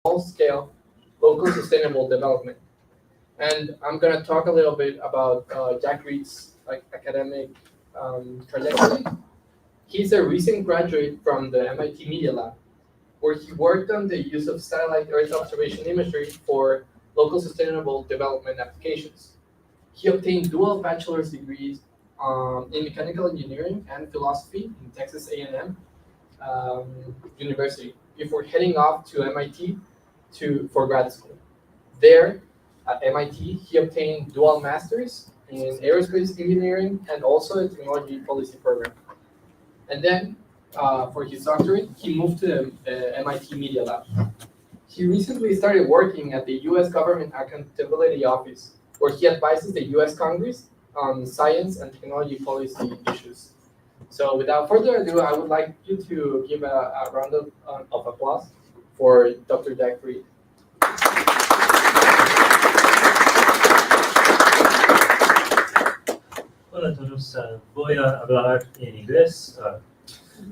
small-scale local sustainable development. And I'm gonna talk a little bit about Jack Reid's academic trajectory. He's a recent graduate from the MIT Media Lab, where he worked on the use of satellite Earth observation imagery for local sustainable development applications. He obtained dual bachelor's degrees in mechanical engineering and philosophy in Texas A&M University before heading off to MIT for grad school. There, at MIT, he obtained dual masters in aerospace engineering and also a technology policy program. And then, for his doctorate, he moved to the MIT Media Lab. He recently started working at the U.S. Government Accountability Office, where he advises the U.S. Congress on science and technology policy issues. So without further ado, I would like you to give a round of applause for Dr. Jack Reid. Hola a todos, voy a hablar en inglés.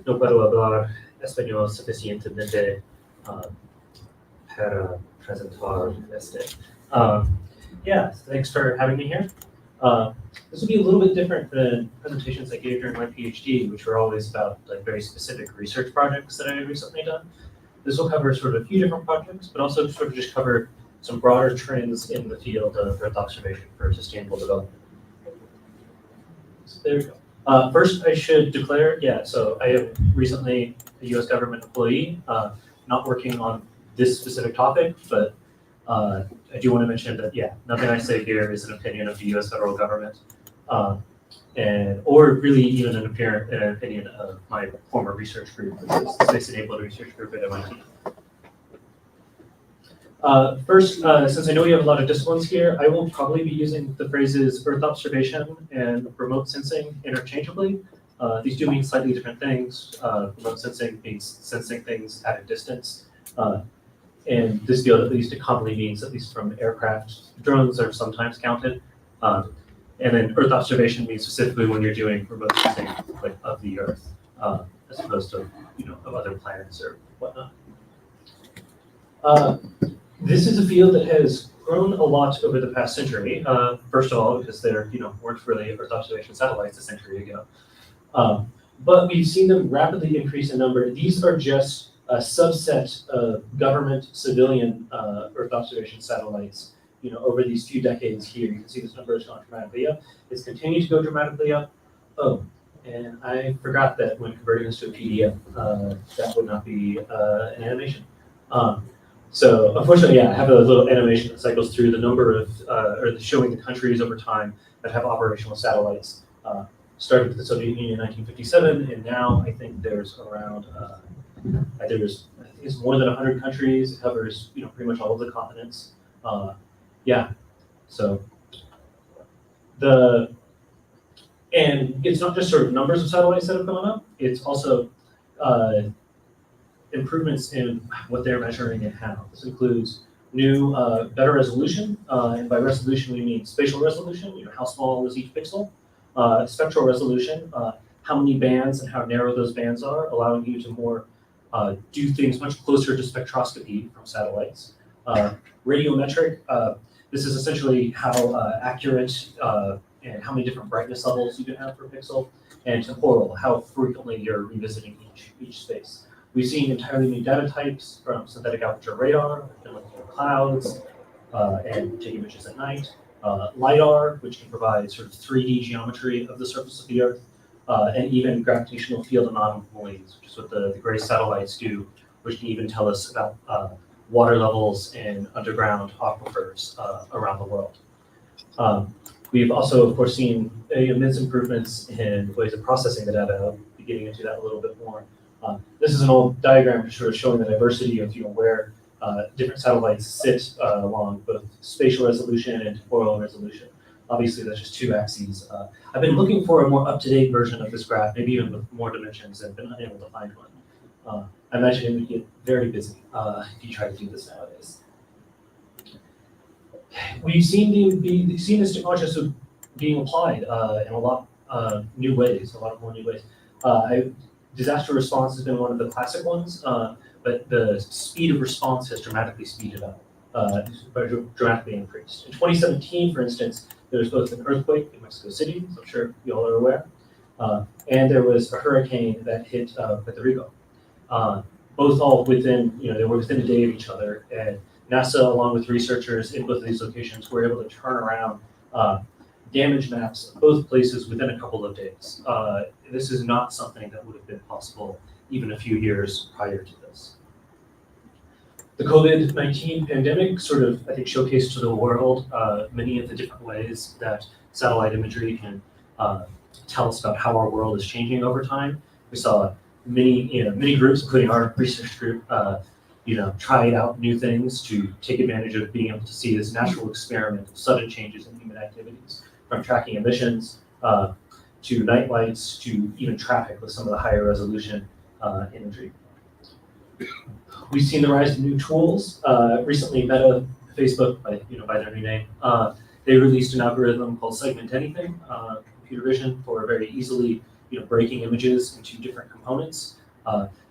No puedo hablar español suficientemente para presentar este. Yeah, thanks for having me here. This will be a little bit different than presentations I gave during my PhD, which were always about very specific research projects that I had recently done. This will cover sort of a few different projects, but also sort of just cover some broader trends in the field of Earth observation for sustainable development. So there we go. First, I should declare, so I am recently a U.S. government employee, not working on this specific topic, but I do want to mention that, nothing I say here is an opinion of the U.S. federal government, or really even an opinion of my former research group, which is the Space Enabled Research Group at MIT. First, since I know we have a lot of disciplines here, I will probably be using the phrases Earth observation and remote sensing interchangeably. These do mean slightly different things. Remote sensing means sensing things at a distance. In this field, at least, it commonly means, at least from aircraft, drones are sometimes counted. And then Earth observation means specifically when you're doing remote sensing of the Earth, as opposed to of other planets or whatnot. This is a field that has grown a lot over the past century. First of all, because there weren't really Earth observation satellites a century ago. But we've seen them rapidly increase in number. These are just a subset of government civilian Earth observation satellites. Over these few decades here, you can see this number has gone dramatically up. It's continued to go dramatically up. Oh, and I forgot that when converting this to a PDF, that would not be an animation. So unfortunately, I have a little animation that cycles through the number of, or showing the countries over time that have operational satellites. Started with the Soviet Union in 1957, and now I think there's around, I think it's more than 100 countries. It covers, pretty much all of the continents. So and it's not just sort of numbers of satellites that have gone up. It's also improvements in what they're measuring and how. This includes new, better resolution, and by resolution we mean spatial resolution. How small is each pixel? Spectral resolution, how many bands and how narrow those bands are, allowing you to more do things much closer to spectroscopy from satellites. Radiometric, this is essentially how accurate and how many different brightness levels you can have per pixel. And temporal, how frequently you're revisiting each space. We've seen entirely new data types from synthetic aperture radar, looking at clouds and take images at night. LiDAR, which can provide sort of 3D geometry of the surface of the Earth, and even gravitational field anomalies, which is what the gray satellites do, which can even tell us about water levels in underground aquifers around the world. We've also, of course, seen immense improvements in ways of processing the data. I'll be getting into that a little bit more. This is an old diagram sort of showing the diversity of where different satellites sit along both spatial resolution and temporal resolution. Obviously, that's just two axes. I've been looking for a more up-to-date version of this graph, maybe even with more dimensions, and been unable to find one. I imagine it would get very busy if you try to do this nowadays. We've seen this technology being applied in a lot of new ways, Disaster response has been one of the classic ones. but the speed of response has dramatically dramatically increased. In 2017, for instance, there was both an earthquake in Mexico City, as I'm sure you all are aware, and there was a hurricane that hit Puerto Rico. Both all within, they were within a day of each other, and NASA, along with researchers in both of these locations, were able to turn around damage maps of both places within a couple of days. This is not something that would have been possible even a few years prior to this. The COVID-19 pandemic sort of, I think, showcased to the world many of the different ways that satellite imagery can tell us about how our world is changing over time. We saw many groups, including our research group, tried out new things to take advantage of being able to see this natural experiment of sudden changes in human activities, from tracking emissions to night lights to even traffic with some of the higher resolution imagery. We've seen the rise of new tools. Recently, Meta, Facebook, by their new name, they released an algorithm called Segment Anything, computer vision, for very easily breaking images into different components.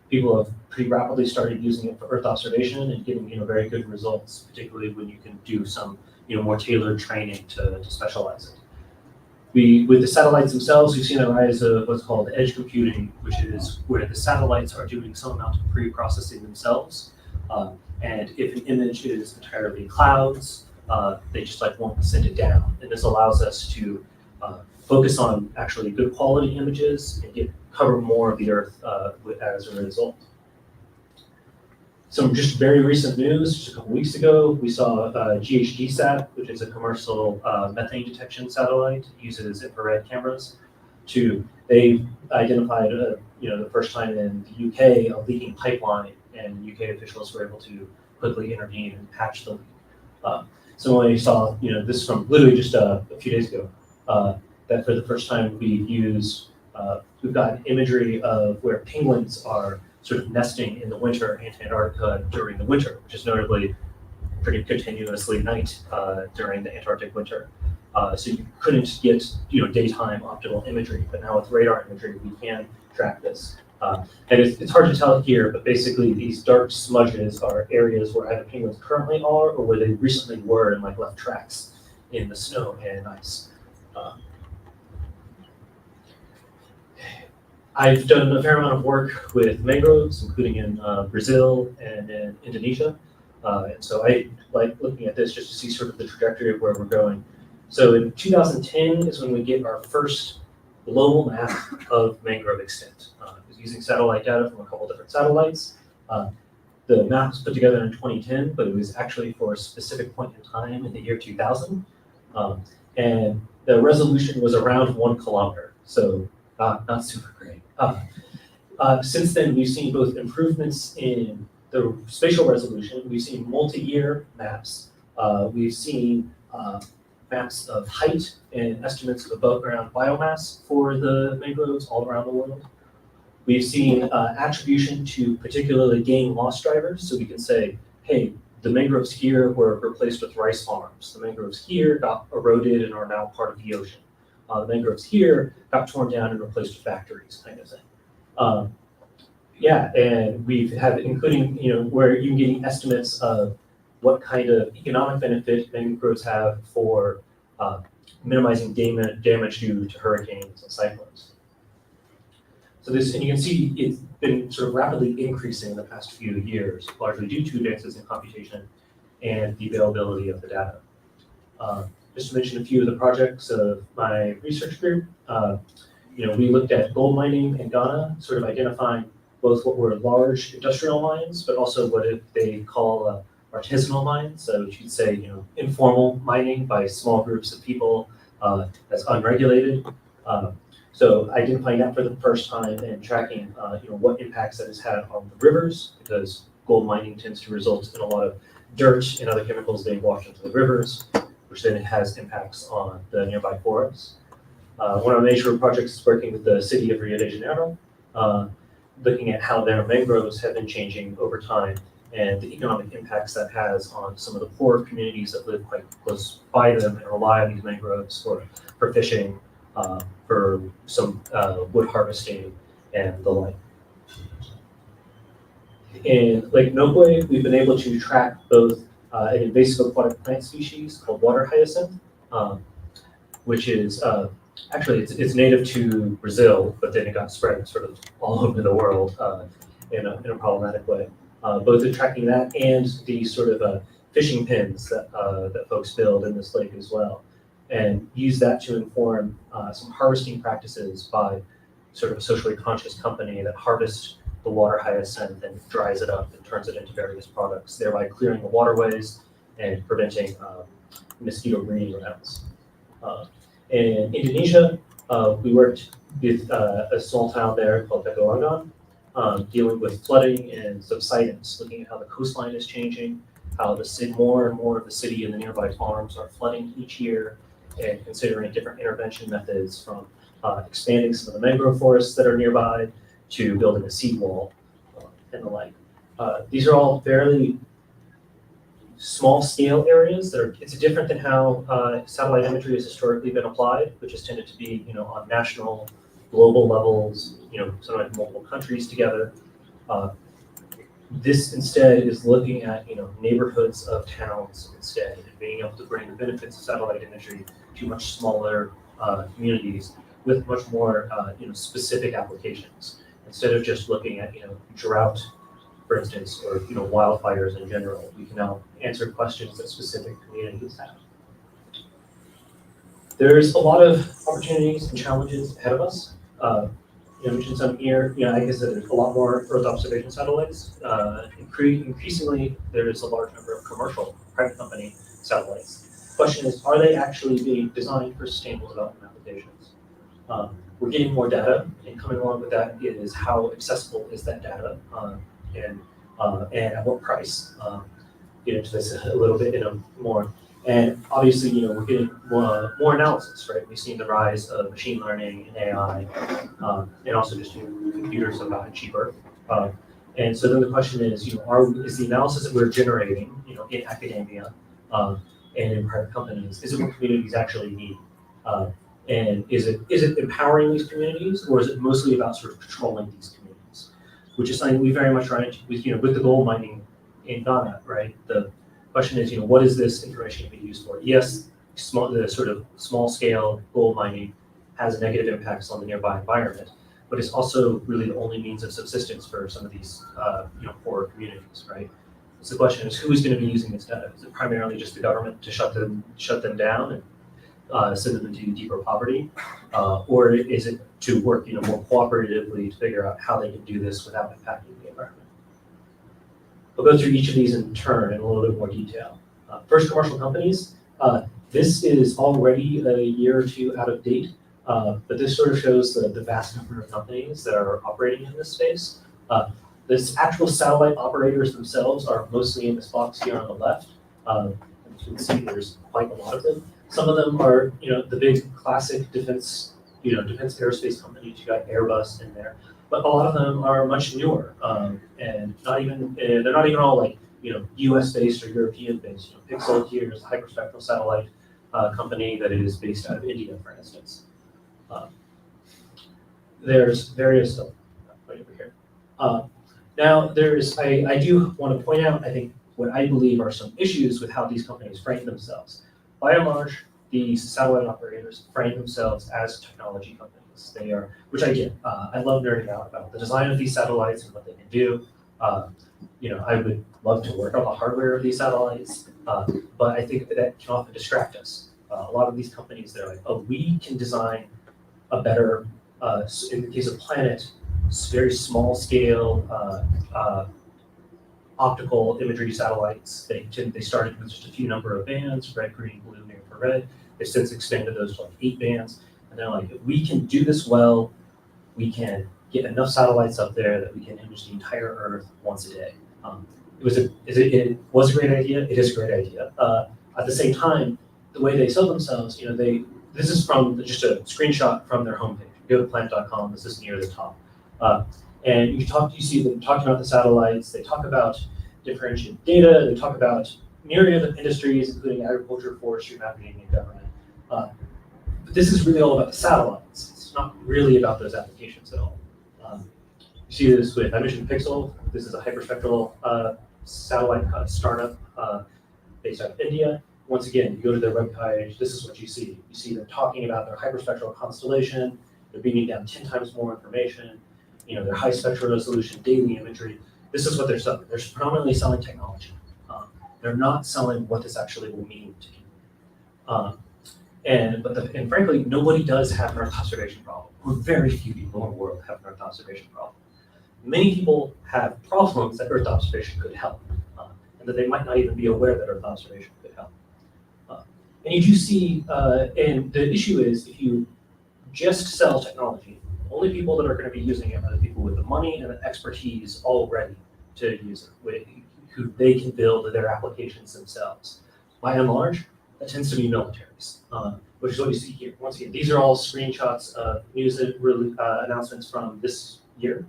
People have pretty rapidly started using it for Earth observation and getting very good results, particularly when you can do some more tailored training to specialize it. With the satellites themselves, we've seen a rise of what's called edge computing, which is where the satellites are doing some amount of pre-processing themselves. And if an image is entirely clouds, they just won't send it down. And this allows us to focus on actually good quality images and cover more of the Earth as a result. Some just very recent news, just a couple weeks ago, we saw Icasat, which is a commercial methane detection satellite. It uses infrared cameras. They identified, the first time in the UK, a leaking pipeline, and UK officials were able to quickly intervene and patch the leak. Similarly, we saw, this from literally just a few days ago, that for the first time we've got imagery of where penguins are sort of nesting in the winter in Antarctica during the winter, which is notably pretty continuously night during the Antarctic winter. So you couldn't get daytime optimal imagery, but now with radar imagery we can track this. And it's hard to tell here, but basically these dark smudges are areas where either penguins currently are or where they recently were and left tracks in the snow and ice. I've done a fair amount of work with mangroves, including in Brazil and in Indonesia. And so I like looking at this just to see sort of the trajectory of where we're going. So in 2010 is when we get our first global map of mangrove extent. It was using satellite data from a couple different satellites. The map was put together in 2010, but it was actually for a specific point in time in the year 2000. And the resolution was around 1 kilometer, so not super great. Since then, we've seen both improvements in the spatial resolution. We've seen multi-year maps. We've seen maps of height and estimates of above ground biomass for the mangroves all around the world. We've seen attribution to particularly gain loss drivers. So we can say, hey, the mangroves here were replaced with rice farms. The mangroves here got eroded and are now part of the ocean. The mangroves here got torn down and replaced with factories, kind of thing. And we've had, including, where you can get estimates of what kind of economic benefit mangroves have for minimizing damage due to hurricanes and cyclones. So and you can see it's been sort of rapidly increasing in the past few years, largely due to advances in computation and the availability of the data. Just to mention a few of the projects of my research group, we looked at gold mining in Ghana, sort of identifying both what were large industrial mines, but also what they call artisanal mines. So you'd say, informal mining by small groups of people that's unregulated. So identifying that for the first time and tracking, what impacts that has had on the rivers, because gold mining tends to result in a lot of dirt and other chemicals being washed into the rivers, which then has impacts on the nearby forests. One of the major projects is working with the city of Rio de Janeiro, looking at how their mangroves have been changing over time and the economic impacts that has on some of the poorer communities that live quite close by them and rely on these mangroves for fishing, for some wood harvesting and the like. in Lake Nokwe, we've been able to track both an invasive aquatic plant species called water hyacinth, which is actually it's native to Brazil, but then it got spread sort of all over the world in a problematic way. Both in tracking that and the sort of fishing pins that folks build in this lake as well, and use that to inform some harvesting practices by sort of a socially conscious company that harvests the water hyacinth and dries it up and turns it into various products, thereby clearing the waterways and preventing mosquito breeding grounds. In Indonesia, we worked with a small town there called Pekalongan, dealing with flooding and subsidence, looking at how the coastline is changing, how more and more of the city and the nearby farms are flooding each year, and considering different intervention methods from expanding some of the mangrove forests that are nearby to building a seawall and the like. These are all fairly small scale areas that are, it's different than how satellite imagery has historically been applied, which has tended to be, on national, global levels, sometimes multiple countries together. This instead is looking at, neighborhoods of towns instead, and being able to bring the benefits of satellite imagery to much smaller communities with much more, specific applications. Instead of just looking at, drought, for instance, or wildfires in general, we can now answer questions that specific communities have. There's a lot of opportunities and challenges ahead of us. You mentioned some here. I guess that there's a lot more Earth observation satellites. Increasingly, there is a large number of commercial private company satellites. The question is, are they actually being designed for sustainable development applications? We're getting more data, and coming along with that is how accessible is that data, and at what price. Get into this a little bit more. And obviously, we're getting more analysis, right? We've seen the rise of machine learning and AI, and also just computers have gotten cheaper. And so then the question is, is the analysis that we're generating, in academia and in private companies, is it what communities actually need? And is it empowering these communities, or is it mostly about sort of controlling these communities? Which is something we very much run into with the gold mining in Ghana, right? The question is, what is this information to be used for? Yes, the sort of small scale gold mining has negative impacts on the nearby environment, but it's also really the only means of subsistence for some of these, poorer communities, right? So the question is, who is going to be using this data? Is it primarily just the government to shut them down and send them into deeper poverty, or is it to work, more cooperatively to figure out how they can do this without impacting the environment? We'll go through each of these in turn in a little bit more detail. First, commercial companies. This is already a year or two out of date, but this sort of shows the vast number of companies that are operating in this space. This actual satellite operators themselves are mostly in this box here on the left. As you can see, there's quite a lot of them. Some of them are, the big classic defense aerospace companies. You got Airbus in there, but a lot of them are much newer, and they're not even all like, U.S. based or European based. Pixel here is a hyperspectral satellite company that is based out of India, for instance. There's various right over here. Now, I do want to point out, I think, what I believe are some issues with how these companies frame themselves. By and large, these satellite operators frame themselves as technology companies. They are, which I get. I love nerding out about the design of these satellites and what they can do. I would love to work on the hardware of these satellites, but I think that can often distract us. A lot of these companies, they're like, oh, we can design a better, in the case of Planet, very small scale optical imagery satellites. They started with just a few number of bands, red, green, blue, and infrared. They've since expanded those to like 8 bands. And they're like, if we can do this well, we can get enough satellites up there that we can image the entire Earth once a day. It was a great idea. It is a great idea. At the same time, the way they sell themselves, this is from just a screenshot from their homepage. Go to planet.com. This is near the top. And you see them talking about the satellites. They talk about differentiated data. They talk about myriad of industries, including agriculture, forestry, mapping, and government. But this is really all about the satellites. It's not really about those applications at all. You see this with, I mentioned Pixel. This is a hyperspectral satellite startup based out of India. Once again, you go to their web page, this is what you see. You see them talking about their hyperspectral constellation. They're beaming down 10 times more information. Their high spectral resolution daily imagery. This is what they're selling. They're predominantly selling technology. They're not selling what this actually will mean to you. And frankly, nobody does have an Earth observation problem. Or very few people in the world have an Earth observation problem. Many people have problems that Earth observation could help, and that they might not even be aware that Earth observation could help. And you do see, and the issue is, if you just sell technology, only people that are going to be using it are the people with the money and the expertise already to use it, who they can build their applications themselves. By and large, that tends to be militaries, which is what you see here. Once again, these are all screenshots of news announcements from this year.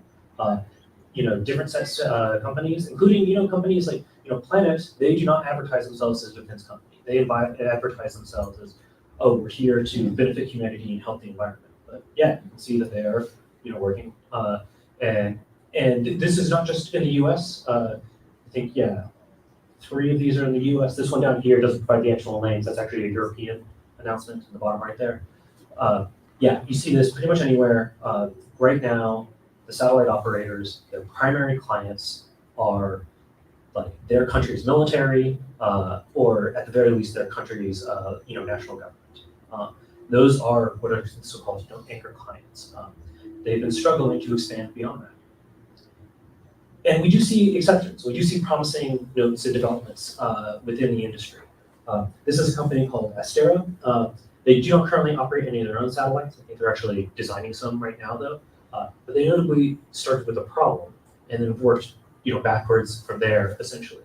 Different sets of companies, including companies like Planet. They do not advertise themselves as a defense company. They advertise themselves as, oh, we're here to benefit humanity and help the environment. But yeah, you can see that they are working. And this is not just in the U.S. I think 3 of these are in the U.S. This one down here doesn't provide the actual names. That's actually a European announcement in the bottom right there. You see this pretty much anywhere. Right now, the satellite operators, their primary clients are like their country's military, or at the very least, their country's national government. Those are what are so-called anchor clients. They've been struggling to expand beyond that. And we do see exceptions. We do see promising notes and developments within the industry. This is a company called Astera. They do not currently operate any of their own satellites. I think they're actually designing some right now, though. But they notably started with a problem and then worked backwards from there, essentially.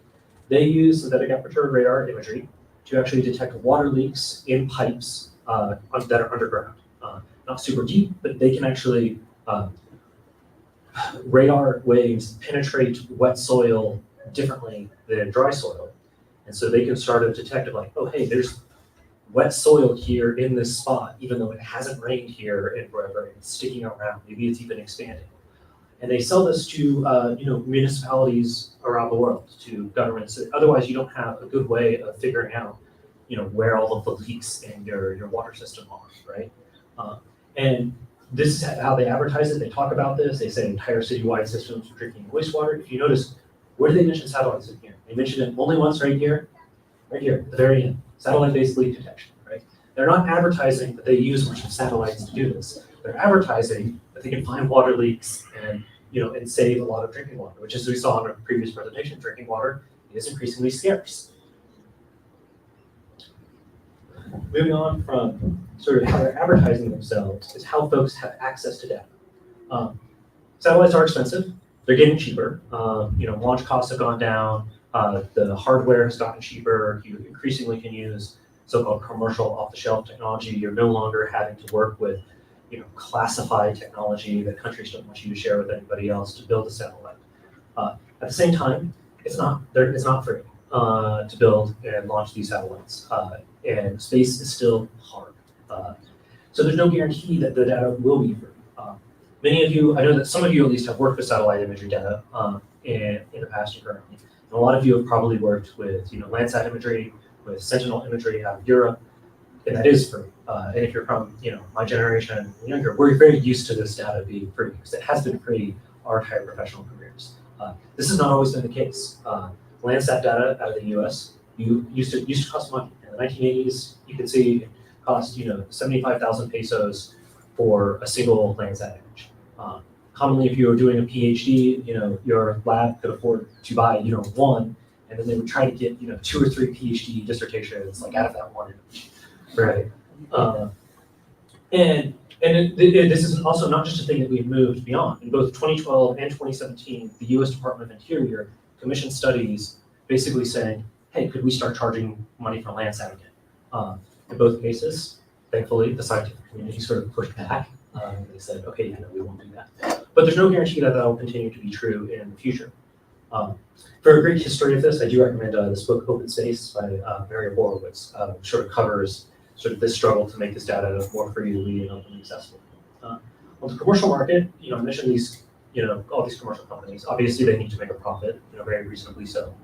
They use synthetic aperture radar imagery to actually detect water leaks in pipes that are underground. Not super deep, but they can actually radar waves penetrate wet soil differently than dry soil. And so they can start to detect like, oh, hey, there's wet soil here in this spot, even though it hasn't rained here in forever, it's sticking around, maybe it's even expanding. And they sell this to municipalities around the world, to governments. Otherwise, you don't have a good way of figuring out where all of the leaks in your water system are, right? And this is how they advertise it. They talk about this. They say entire citywide systems for drinking and wastewater. If you notice, where do they mention satellites in here? They mention it only once right here, at the very end. Satellite-based leak detection, right? They're not advertising that they use a bunch of satellites to do this. They're advertising that they can find water leaks and save a lot of drinking water, which, as we saw in our previous presentation, drinking water is increasingly scarce. Moving on from sort of how they're advertising themselves is how folks have access to data. Satellites are expensive. They're getting cheaper. Launch costs have gone down. The hardware has gotten cheaper. You increasingly can use so-called commercial off-the-shelf technology. You're no longer having to work with classified technology that countries don't want you to share with anybody else to build a satellite. At the same time, it's not free to build and launch these satellites, and space is still hard. So there's no guarantee that the data will be free. Many of you, I know that some of you at least have worked with satellite imagery data in the past and currently. And a lot of you have probably worked with Landsat imagery, with Sentinel imagery out of Europe, and that is free. And if you're from my generation and younger, we're very used to this data being free because it has been free our entire professional careers. This has not always been the case. Landsat data out of the U.S. used to cost money. In the 1980s, you can see it cost 75,000 pesos for a single Landsat image. Commonly, if you were doing a PhD, your lab could afford to buy one, and then they would try to get 2 or 3 PhD dissertations like out of that one image, right? This is also not just a thing that we've moved beyond. In both 2012 and 2017, the U.S. Department of Interior commissioned studies basically saying, hey, could we start charging money for Landsat again? In both cases, thankfully, the scientific community sort of pushed back. They said, okay, we won't do that. But there's no guarantee that will continue to be true in the future. For a great history of this, I do recommend this book, Open Space, by Mary Horowitz, which sort of covers sort of this struggle to make this data more freely and openly accessible. On the commercial market, I mentioned these all these commercial companies. Obviously, they need to make a profit, very reasonably so.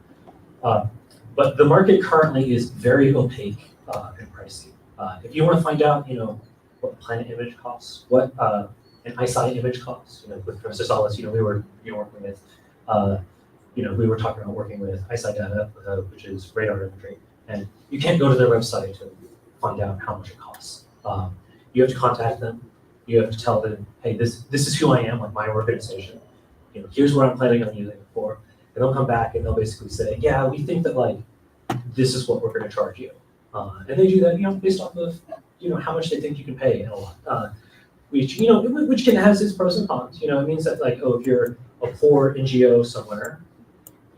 But the market currently is very opaque and pricey. If you want to find out, what a Planet image costs, what an Icasat image costs, with Professor Salas, we were working with, we were talking about working with Icasat data, which is radar imagery, and you can't go to their website to find out how much it costs. You have to contact them. You have to tell them, hey, this is who I am, like my organization. Here's what I'm planning on using it for. And they'll come back and they'll basically say, yeah, we think that like this is what we're going to charge you. And they do that, based off of how much they think you can pay and a lot. Which can have its pros and cons. It means that like, if you're a poor NGO somewhere,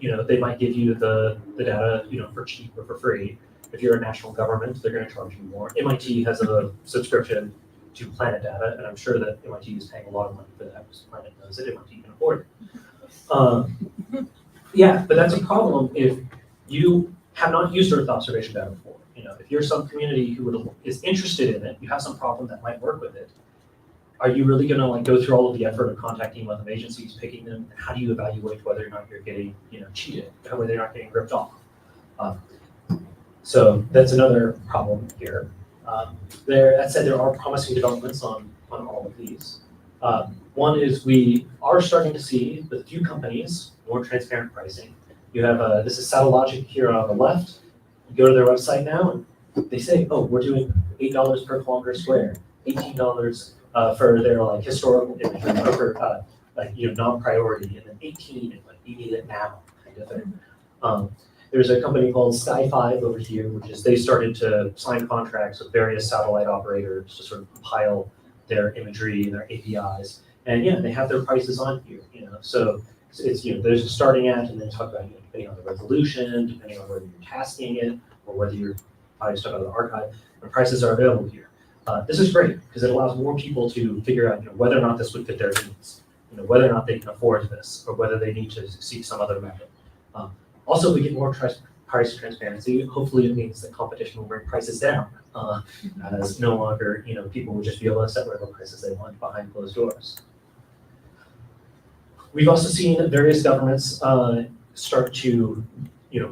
they might give you the data, for cheap or for free. If you're a national government, they're going to charge you more. MIT has a subscription to Planet data, and I'm sure that MIT is paying a lot of money for that because Planet knows that MIT can afford it. Yeah, but that's a problem if you have not used Earth observation data before. If you're some community who is interested in it, you have some problem that might work with it. Are you really going to like go through all of the effort of contacting other agencies, picking them? How do you evaluate whether or not you're getting cheated, whether you're not getting ripped off? So that's another problem here. That said, there are promising developments on all of these. One is we are starting to see with a few companies more transparent pricing. You have this is Satellogic here on the left. You go to their website now, and they say, oh, we're doing $8 per kilometer square, $18 for their like historical imagery, or for non-priority, and then 18 like you need it now kind of thing. There's a company called Sky5 over here, which is they started to sign contracts with various satellite operators to sort of compile their imagery and their APIs. And yeah, they have their prices on here, So it's there's a starting at, and then talk about depending on the resolution, depending on whether you're tasking it, or whether you're probably stuck out of the archive, the prices are available here. This is great because it allows more people to figure out whether or not this would fit their needs, whether or not they can afford this, or whether they need to seek some other method. Also, if we get more price transparency, hopefully it means that competition will bring prices down, as no longer people will just be able to set whatever prices they want behind closed doors. We've also seen various governments start to,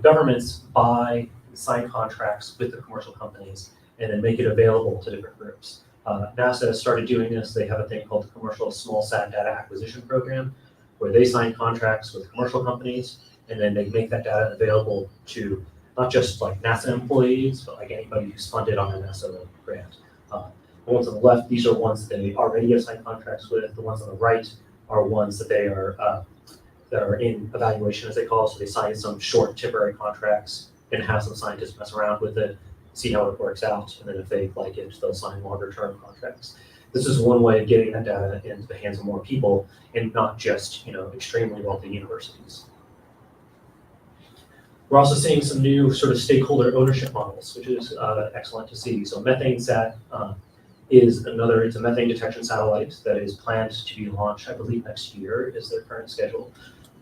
governments buy, sign contracts with the commercial companies, and then make it available to different groups. NASA has started doing this. They have a thing called the Commercial Small Sat Data Acquisition Program, where they sign contracts with commercial companies, and then they make that data available to not just like NASA employees, but like anybody who's funded on a NASA grant. The ones on the left, these are ones that they already have signed contracts with. The ones on the right are ones that they are that are in evaluation, as they call it. So they sign some short temporary contracts and have some scientists mess around with it, see how it works out, and then if they like it, they'll sign longer term contracts. This is one way of getting that data into the hands of more people, and not just extremely wealthy universities. We're also seeing some new sort of stakeholder ownership models, which is excellent to see. So MethaneSat is it's a methane detection satellite that is planned to be launched, I believe next year is their current schedule.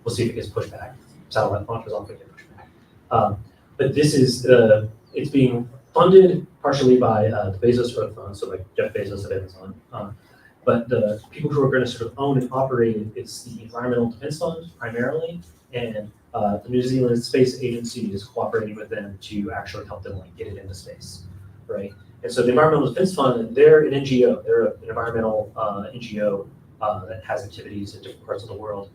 We'll see if it gets pushed back. Satellite launches often get pushed back. But this is, it's being funded partially by the Bezos Earth Fund, so like Jeff Bezos at Amazon. But the people who are going to sort of own and operate it, it's the Environmental Defense Fund primarily, and the New Zealand Space Agency is cooperating with them to actually help them like get it into space, right? And so the Environmental Defense Fund, they're an NGO, they're an environmental NGO that has activities in different parts of the world.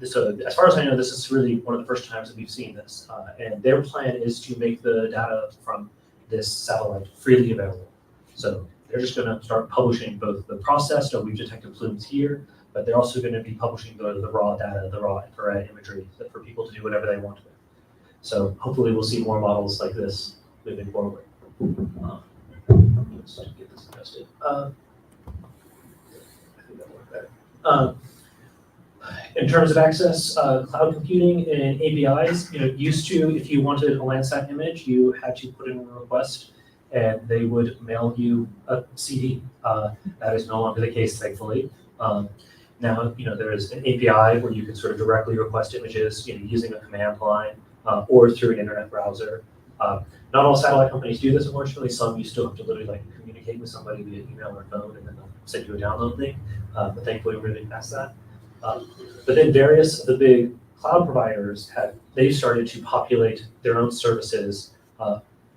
So as far as I know, this is really one of the first times that we've seen this. And their plan is to make the data from this satellite freely available. So they're just going to start publishing both the processed, we've detected plumes here, but they're also going to be publishing the raw data, the raw infrared imagery for people to do whatever they want with. So hopefully we'll see more models like this moving forward. Let's get this adjusted. I think that worked better. In terms of access, cloud computing and APIs, used to, if you wanted a Landsat image, you had to put in a request and they would mail you a CD. That is no longer the case, thankfully. Now, there is an API where you can sort of directly request images, using a command line or through an internet browser. Not all satellite companies do this, unfortunately. Some you still have to literally communicate with somebody via email or phone, and then they'll send you a download link. But thankfully, we're moving past that. But then various of the big cloud providers they've started to populate their own services.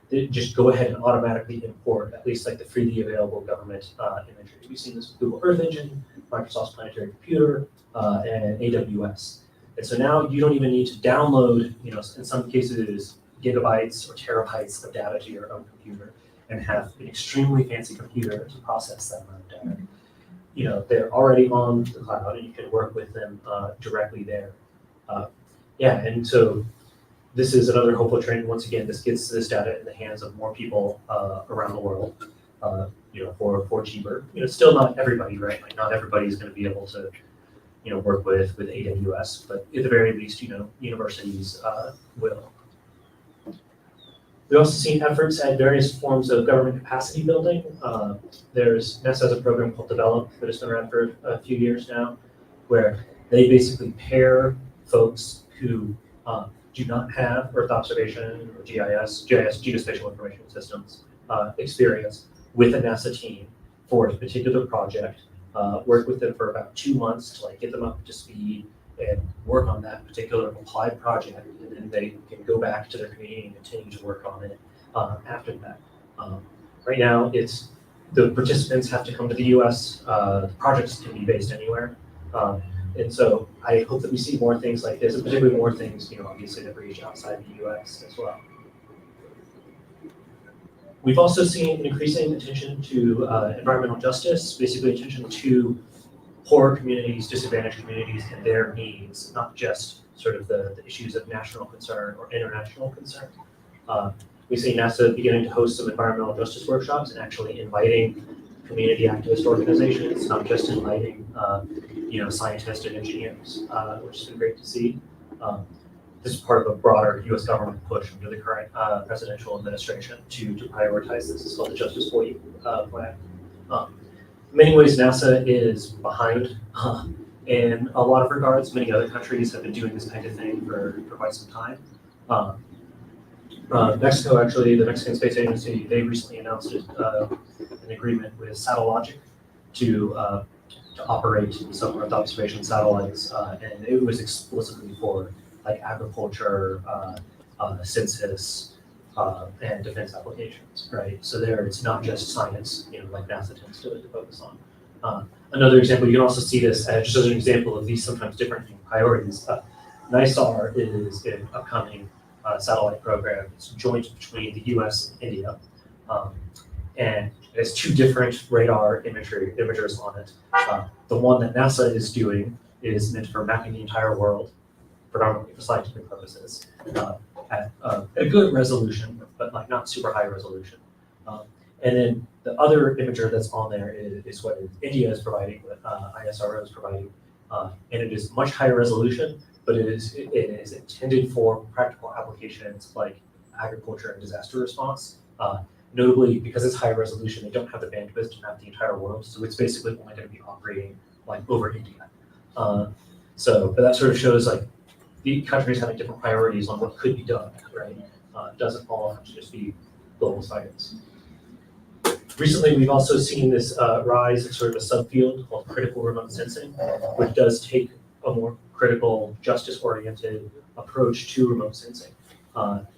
They just go ahead and automatically import at least like the freely available government imagery. We've seen this with Google Earth Engine, Microsoft's Planetary Computer, and AWS. And so now you don't even need to download, in some cases, gigabytes or terabytes of data to your own computer and have an extremely fancy computer to process that amount of data. They're already on the cloud and you can work with them directly there. And so this is another hopeful trend. Once again, this gets this data in the hands of more people around the world, for cheaper. Still not everybody, right? Like not everybody is going to be able to, work with AWS, but at the very least, universities will. We've also seen efforts at various forms of government capacity building. NASA has a program called Develop that has been around for a few years now, where they basically pair folks who do not have Earth observation or GIS, geospatial information systems experience with a NASA team for a particular project, work with them for about 2 months to get them up to speed and work on that particular applied project, and then they can go back to their community and continue to work on it after that. Right now, it's the participants have to come to the US. The projects can be based anywhere. And so I hope that we see more things like this, and particularly more things, obviously that reach outside the US as well. We've also seen increasing attention to environmental justice, basically attention to poor communities, disadvantaged communities, and their needs, not just sort of the issues of national concern or international concern. We see NASA beginning to host some environmental justice workshops and actually inviting community activist organizations, not just inviting scientists and engineers, which has been great to see. This is part of a broader U.S. government push under the current presidential administration to prioritize this. It's called the Justice for You plan. In many ways, NASA is behind in a lot of regards. Many other countries have been doing this kind of thing for quite some time. Mexico, actually, the Mexican Space Agency, they recently announced an agreement with Satellogic to operate some Earth observation satellites, and it was explicitly for agriculture, census, and defense applications, right? So there, it's not just science, like NASA tends to focus on. Another example, you can also see this just as an example of these sometimes different priorities. NISAR is an upcoming satellite program. It's joint between the US and India. And it has 2 different radar imagers on it. The one that NASA is doing is meant for mapping the entire world, predominantly for scientific purposes, at a good resolution, but not super high resolution. And then the other imager that's on there is what India is providing, what ISRO is providing, and it is much higher resolution, but it is intended for practical applications like agriculture and disaster response. Notably, because it's high resolution, they don't have the bandwidth to map the entire world, so it's basically only going to be operating over India. But that sort of shows the countries having different priorities on what could be done, right? It doesn't all have to just be global science. Recently, we've also seen this rise of sort of a subfield called critical remote sensing, which does take a more critical, justice-oriented approach to remote sensing.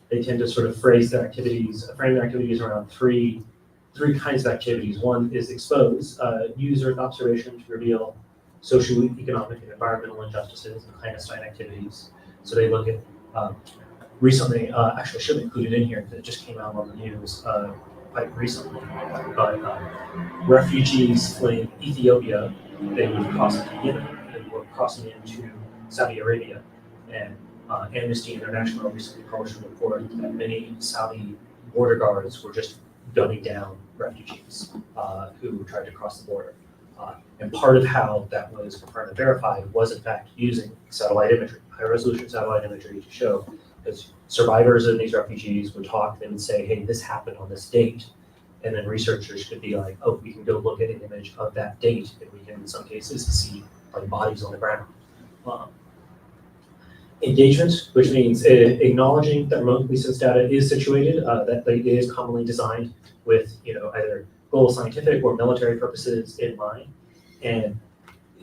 They tend to sort of frame their activities around three kinds of activities. One is expose, use Earth observation to reveal social, economic, and environmental injustices and clandestine activities. So they look at, recently, actually I should have included in here, that it just came out on the news quite recently, but refugees fleeing Ethiopia, they would cross into Yemen, they were crossing into Saudi Arabia, and Amnesty International recently published a report that many Saudi border guards were just gunning down refugees who tried to cross the border. And part of how that was confirmed and verified was, in fact, using satellite imagery, high-resolution satellite imagery to show, because survivors of these refugees would talk, they would say, hey, this happened on this date. And then researchers could be like, oh, we can go look at an image of that date, and we can, in some cases, see bodies on the ground. Engagement, which means acknowledging that remotely sensed data is situated, that it is commonly designed with either global scientific or military purposes in mind, and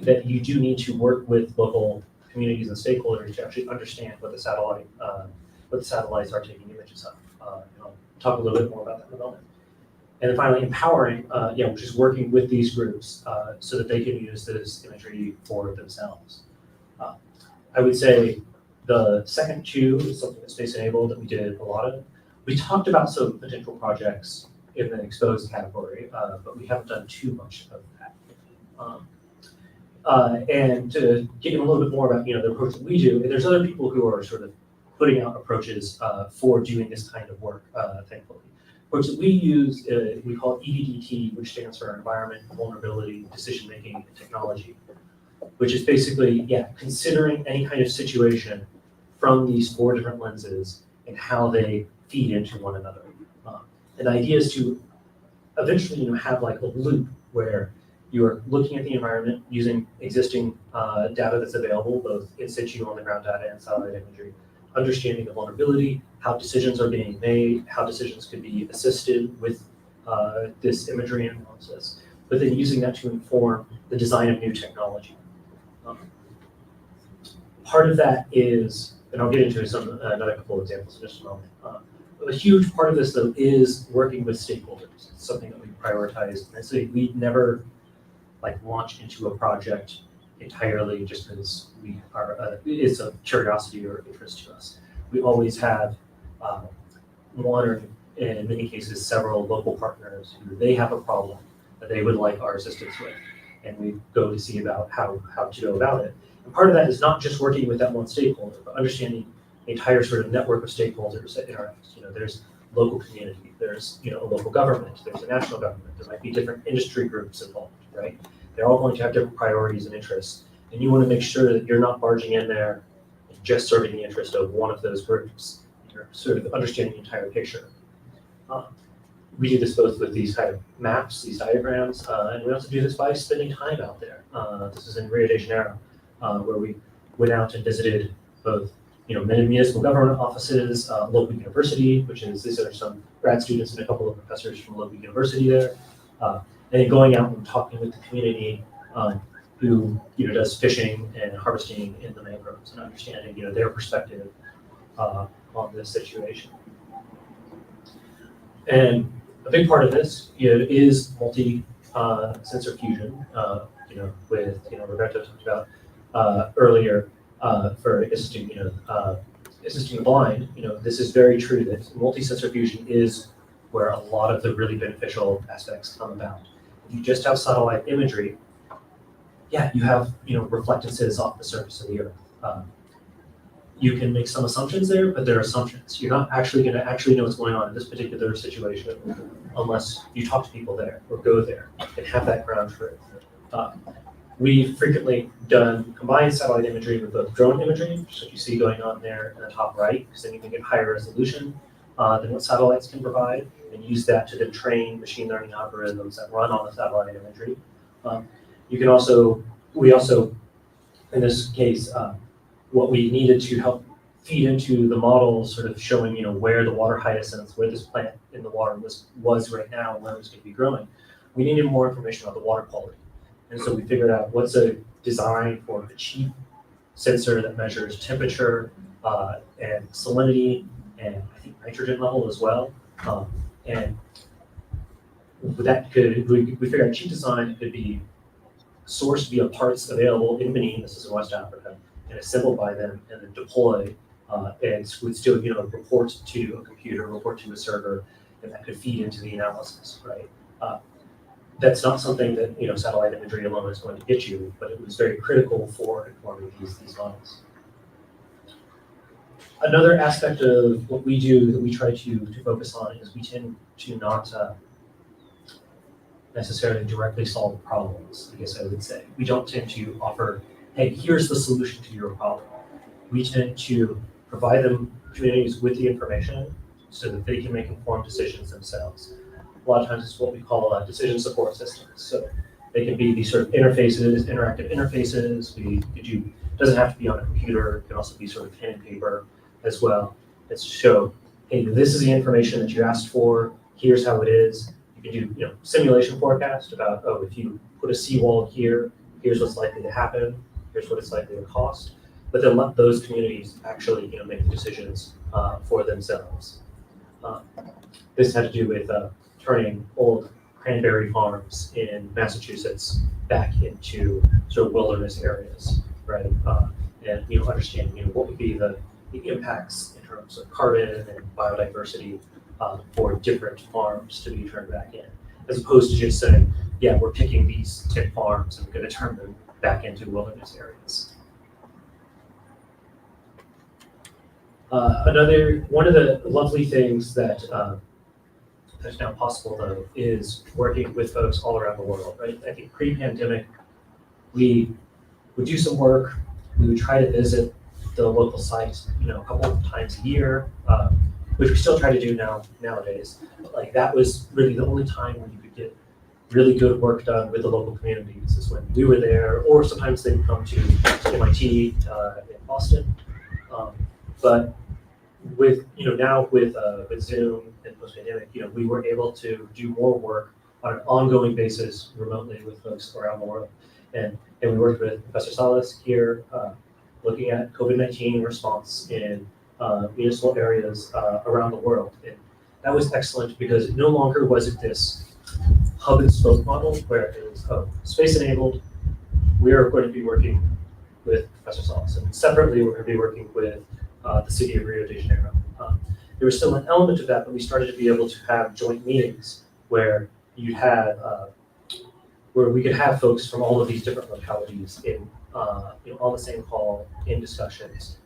that you do need to work with local communities and stakeholders to actually understand what the satellites are taking images of. And I'll talk a little bit more about that in a moment. And then finally, empowering, which is working with these groups so that they can use this imagery for themselves. I would say the second two is something that's space enabled that we did a lot of. We talked about some potential projects in the exposed category, but we haven't done too much of that. And to get in a little bit more about the approach that we do, and there's other people who are sort of putting out approaches for doing this kind of work, thankfully. The approach that we use, we call EDDT, which stands for Environment, Vulnerability, Decision-Making, and Technology, which is basically, considering any kind of situation from these 4 different lenses and how they feed into one another. And the idea is to eventually have like a loop where you're looking at the environment using existing data that's available, both in situ on the ground data and satellite imagery, understanding the vulnerability, how decisions are being made, how decisions could be assisted with this imagery analysis, but then using that to inform the design of new technology. Part of that is, and I'll get into another couple of examples in just a moment. A huge part of this, though, is working with stakeholders. It's something that we prioritize. And so we never launch into a project entirely just because we are. It's a curiosity or interest to us. We always have one or, in many cases, several local partners who they have a problem that they would like our assistance with, and we go to see about how to go about it. And part of that is not just working with that one stakeholder, but understanding the entire sort of network of stakeholders that interact. There's local community, there's a local government, there's a national government, there might be different industry groups involved, right? They're all going to have different priorities and interests, and you want to make sure that you're not barging in there and just serving the interest of one of those groups. You're sort of understanding the entire picture. We do this both with these kind of maps, these diagrams, and we also do this by spending time out there. This is in Rio de Janeiro, where we went out and visited both municipal government offices, local university, these are some grad students and a couple of professors from local university there, and then going out and talking with the community who does fishing and harvesting in the mangroves and understanding their perspective on this situation. And a big part of this is multi-sensor fusion, with Roberto talked about earlier. For assisting, assisting the blind, this is very true that multi-sensor fusion is where a lot of the really beneficial aspects come about. If you just have satellite imagery, you have reflectances off the surface of the Earth. You can make some assumptions there, but they're assumptions. You're not actually going to know what's going on in this particular situation unless you talk to people there or go there and have that ground truth. We've frequently done combined satellite imagery with both drone imagery, which you see going on there in the top right, because then you can get higher resolution than what satellites can provide, and use that to then train machine learning algorithms that run on the satellite imagery. We also, in this case, what we needed to help feed into the model, sort of showing where the water hyacinths, where this plant in the water was right now, and where it was going to be growing. We needed more information about the water quality. And so we figured out what's a design for a cheap sensor that measures temperature and salinity and I think nitrogen level as well. And that we figured out a cheap design could be sourced via parts available in Benin, this is in West Africa, and assembled by them and then deployed and would still report to a computer, report to a server, and that could feed into the analysis, right? That's not something that satellite imagery alone is going to get you, but it was very critical for informing these models. Another aspect of what we do that we try to focus on is we tend to not necessarily directly solve problems, I guess I would say. We don't tend to offer, hey, here's the solution to your problem. We tend to provide them communities with the information so that they can make informed decisions themselves. A lot of times it's what we call decision support systems. So they can be these sort of interfaces, interactive interfaces. It doesn't have to be on a computer. It can also be sort of pen and paper as well. It's to show, hey, this is the information that you asked for. Here's how it is. You can do simulation forecast about, if you put a seawall here, you here's what's likely to happen, here's what it's likely to cost, but then let those communities actually make the decisions for themselves. This had to do with turning old cranberry farms in Massachusetts back into sort of wilderness areas, right? And understanding what would be the impacts in terms of carbon and biodiversity for different farms to be turned back in, as opposed to just saying, yeah, we're picking these 10 farms and we're going to turn them back into wilderness areas. One of the lovely things that that's now possible though is working with folks all around the world, right? I think pre-pandemic, we would do some work, we would try to visit the local sites, a couple of times a year, which we still try to do nowadays. But like that was really the only time when you could get really good work done with the local communities is when we were there, or sometimes they would come to MIT in Boston. But with now with Zoom and post-pandemic, we were able to do more work on an ongoing basis remotely with folks around the world, and we worked with Professor Salas here, looking at COVID-19 response in municipal areas around the world, and that was excellent because no longer was it this hub and spoke model where it was space enabled. We are going to be working with Professor Salas, and separately we're going to be working with the city of Rio de Janeiro. There was still an element of that, but we started to be able to have joint meetings where you had, where we could have folks from all of these different localities in, on the same call in discussions,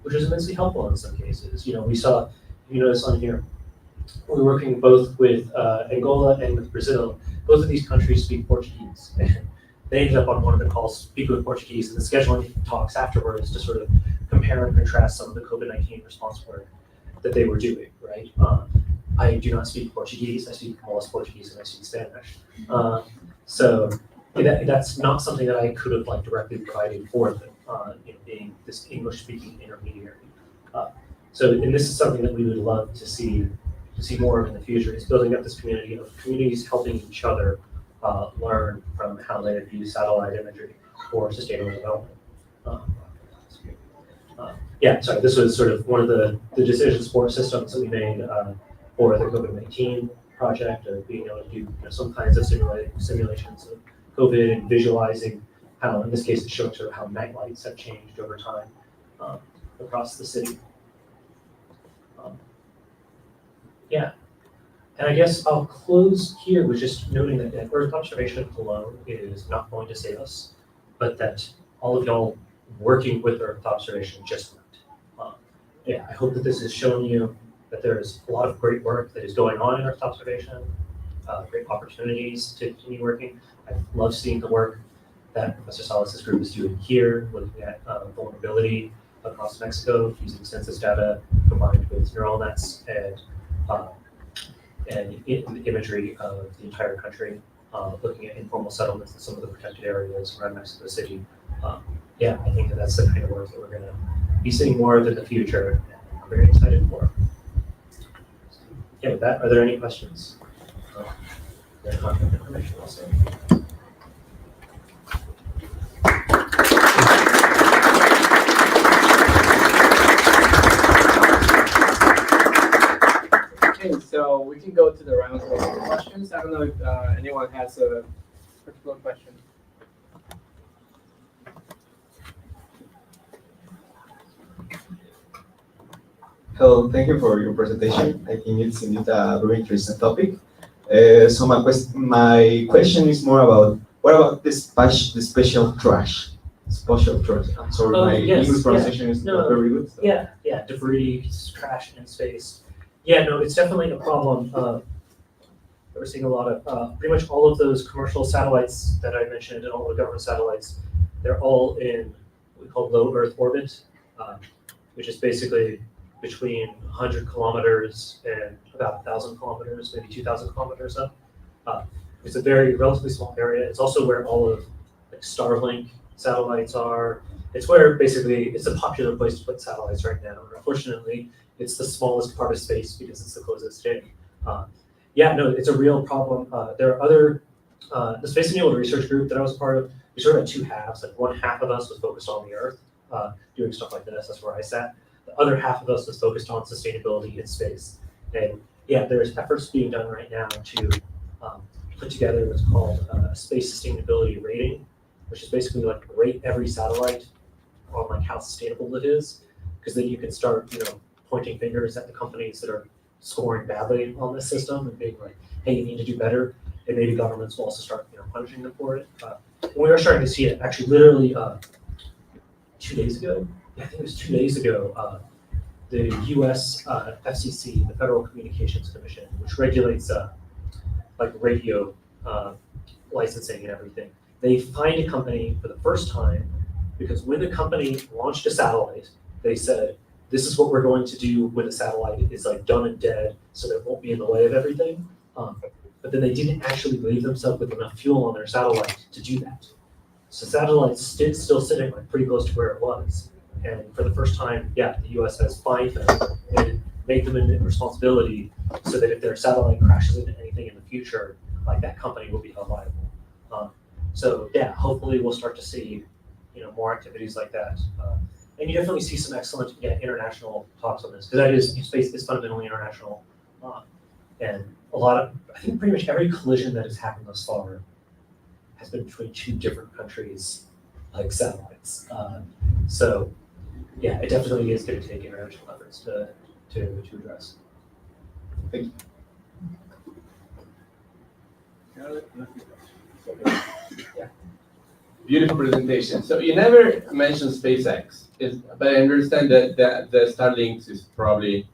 which was immensely helpful in some cases. We saw, you notice on here, we're working both with Angola and with Brazil. Both of these countries speak Portuguese. They ended up on one of the calls speaking with Portuguese, and the scheduling talks afterwards to sort of compare and contrast some of the COVID-19 response work that they were doing, right? I do not speak Portuguese, I speak Polish Portuguese, and I speak Spanish. So that's not something that I could have directly provided for them, being this English-speaking intermediary. And this is something that we would love to see more of in the future, is building up this community of communities helping each other learn from how they use satellite imagery for sustainable development. This was sort of one of the decision support systems that we made for the COVID-19 project, of being able to do some kinds of simulations of COVID and visualizing how, in this case, it's showing sort of how night lights have changed over time across the city. And I guess I'll close here with just noting that Earth observation alone is not going to save us, but that all of y'all working with Earth observation just might. I hope that this has shown you that there's a lot of great work that is going on in Earth observation, great opportunities to continue working. I love seeing the work that Professor Salas' group is doing here, looking at vulnerability across Mexico using census data combined with neural nets and imagery of the entire country, looking at informal settlements in some of the protected areas around Mexico City. I think that's the kind of work that we're going to be seeing more of in the future, and I'm very excited for. With that, are there any questions? Their contact information also. Okay, so we can go to the round of questions. I don't know if anyone has a particular question. Hello, thank you for your presentation. I think it's indeed a very interesting topic. So my question is more about, what about the special trash? Spatial trash. I'm sorry, my English pronunciation is not very good. So. Debris, trash in space. It's definitely a problem. We're seeing a lot of, pretty much all of those commercial satellites that I mentioned and all the government satellites, they're all in what we call low Earth orbit, which is basically between 100 kilometers and about 1,000 kilometers, maybe 2,000 kilometers up. It's a very relatively small area. It's also where all of Starlink satellites are. It's where basically it's a popular place to put satellites right now. Unfortunately, it's the smallest part of space because it's the closest in. It's a real problem. There are other, the Space Enabled Research Group that I was a part of we sort of had two halves. Like one half of us was focused on the Earth, doing stuff like this. That's where I sat. The other half of us was focused on sustainability in space. And yeah, there's efforts being done right now to put together what's called a space sustainability rating, which is basically like rate every satellite on like how sustainable it is, because then you can start, pointing fingers at the companies that are scoring badly on this system and being like, hey, you need to do better. And maybe governments will also start, punishing them for it. And we are starting to see it actually literally 2 days ago. Yeah, I think it was 2 days ago. The U.S. FCC, the Federal Communications Commission, which regulates like radio licensing and everything, they fined a company for the first time because when the company launched a satellite, they said, this is what we're going to do when the satellite is like done and dead, so that it won't be in the way of everything. But then they didn't actually leave themselves with enough fuel on their satellite to do that. So satellite's still sitting like pretty close to where it was. And for the first time, yeah, the US has fined them and made them in responsibility so that if their satellite crashes into anything in the future, like that company will be held liable. So yeah, hopefully we'll start to see, more activities like that. And you definitely see some excellent international talks on this, because that is, space is fundamentally international. And a lot of, I think pretty much every collision that has happened thus far has been between two different countries, like satellites. So yeah, it definitely is going to take international efforts to address. Thank you. Yeah. Beautiful presentation. So you never mentioned SpaceX, but I understand that the Starlink is probably,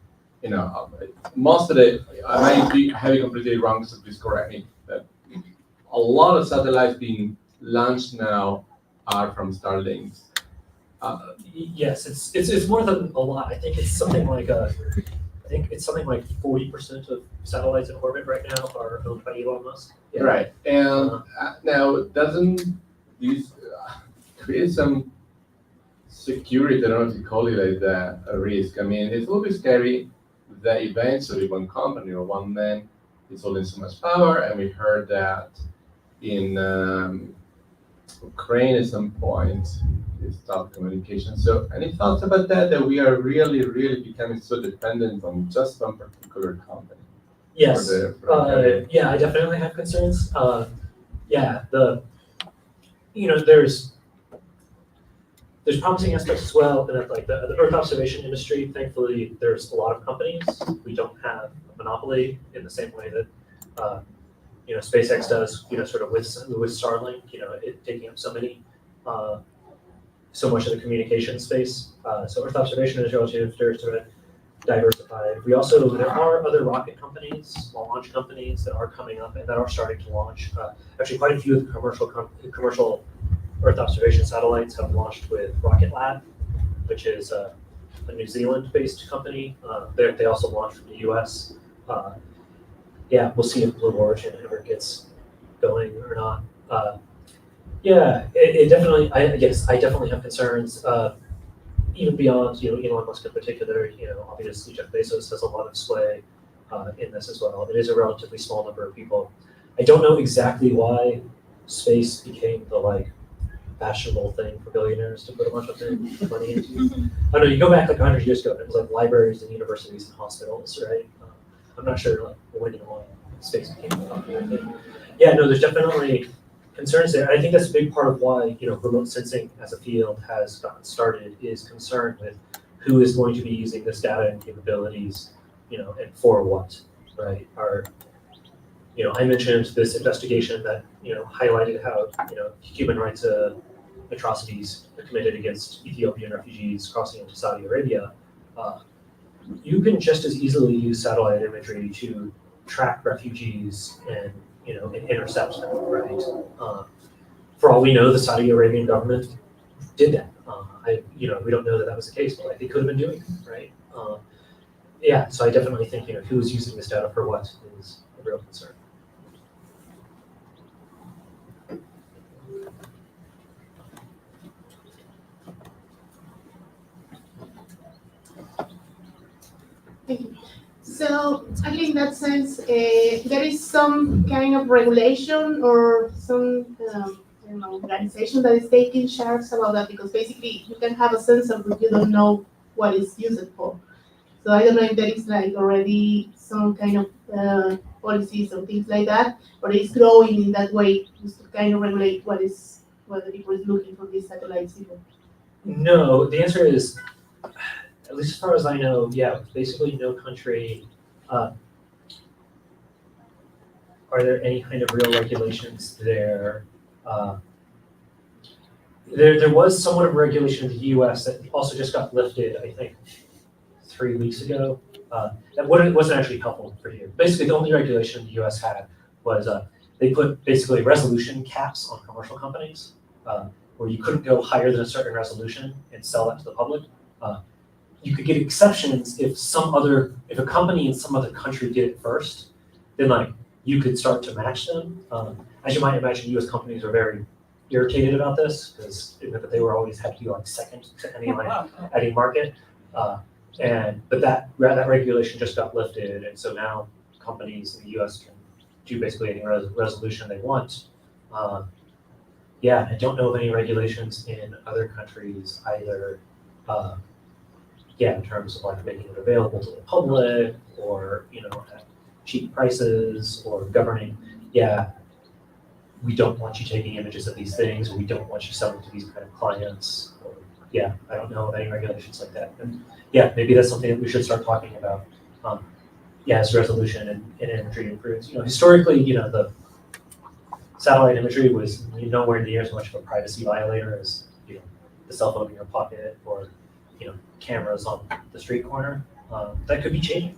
most of it, I might be having completely wrong, so please correct me, but a lot of satellites being launched now are from Starlinks. Yes, it's more than a lot. I think it's something like 40% of satellites in orbit right now are owned by Elon Musk. Yeah. Right, and now doesn't this create some security? I don't know if you call it like that, a risk. I mean, it's a little bit scary that eventually one company or one man is holding so much power, and we heard that in Ukraine at some point is stopped communication. So any thoughts about that, that we are really, really becoming so dependent on just one particular company? Yes, yeah, I definitely have concerns. There's promising aspects as well, and like the Earth observation industry, thankfully, there's a lot of companies. We don't have a monopoly in the same way that SpaceX does, sort of with Starlink, it taking up so much of the communication space. So Earth observation is relative to diversified. There are other rocket companies, small launch companies that are coming up and that are starting to launch. Actually, quite a few of the commercial Earth observation satellites have launched with Rocket Lab, which is a New Zealand-based company. They also launched from the US. Yeah, we'll see if Blue Origin ever gets going or not. It definitely. I definitely have concerns. Even beyond Elon Musk in particular, obviously Jeff Bezos has a lot of sway in this as well. It is a relatively small number of people. I don't know exactly why space became the fashionable thing for billionaires to put a bunch of their money into. I know you go back 100 years ago, and it was like libraries and universities and hospitals, right? I'm not sure when and why space became a popular thing. Yeah, no, there's definitely concerns there. I think that's a big part of why remote sensing as a field has gotten started, is concerned with who is going to be using this data and capabilities, and for what, right? I mentioned this investigation that highlighted how human rights atrocities committed against Ethiopian refugees crossing into Saudi Arabia. You can just as easily use satellite imagery to track refugees and intercept them, right? For all we know, the Saudi Arabian government did that. We don't know that was the case, but they could have been doing it, right? So I definitely think who's using this data for what is a real concern. Thank you. So, actually, in that sense, there is some kind of regulation or some, organization that is taking charge about that? Because basically you can have a sensor, but you don't know what it's used for. So I don't know if there is like already some kind of policies or things like that, or it's growing in that way just to kind of regulate what the people is looking for these satellites. No, the answer is, at least as far as I know, yeah, basically no country. Are there any kind of real regulations there? There was somewhat of a regulation in the U.S. that also just got lifted, I think, 3 weeks ago. That wasn't actually helpful for you. Basically, the only regulation the U.S. had was they put basically resolution caps on commercial companies, where you couldn't go higher than a certain resolution and sell that to the public. You could get exceptions if a company in some other country did it first, then like you could start to match them. As you might imagine, U.S. companies are very irritated about this because they were always had to be like second to any market. But that regulation just got lifted, and so now companies in the U.S. can do basically any resolution they want. I don't know of any regulations in other countries either. In terms of like making it available to the public, or at cheap prices, or governing. We don't want you taking images of these things, or we don't want you selling to these kind of clients. Or, I don't know of any regulations like that. And maybe that's something that we should start talking about. As resolution and imagery improves. Historically, the satellite imagery was nowhere near as much of a privacy violator as the cell phone in your pocket, or cameras on the street corner. That could be changing.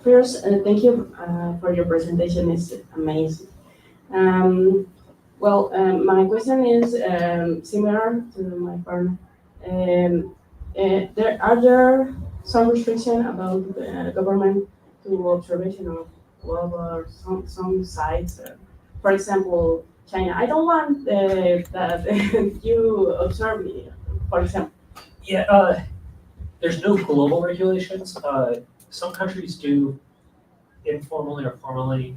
First, thank you for your presentation. It's amazing. My question is similar to my partner. Are there some restriction about the government to observation of web or some sites? For example, China. I don't want that you observe me, for example. There's no global regulations. Some countries do informally or formally,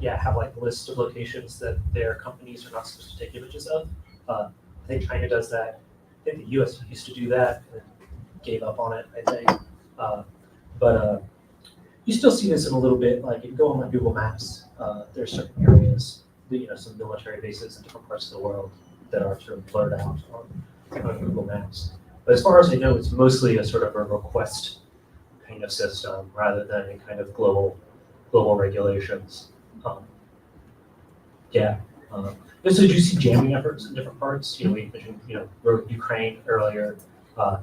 have like lists of locations that their companies are not supposed to take images of. I think China does that. I think the U.S. used to do that and gave up on it, I think. But you still see this in a little bit. Like if you go on Google Maps, there's certain areas, some military bases in different parts of the world that are sort of blurred out on Google Maps. But as far as I know, it's mostly a sort of a request kind of system rather than any kind of global regulations. So do you see jamming efforts in different parts? We mentioned, Ukraine earlier. I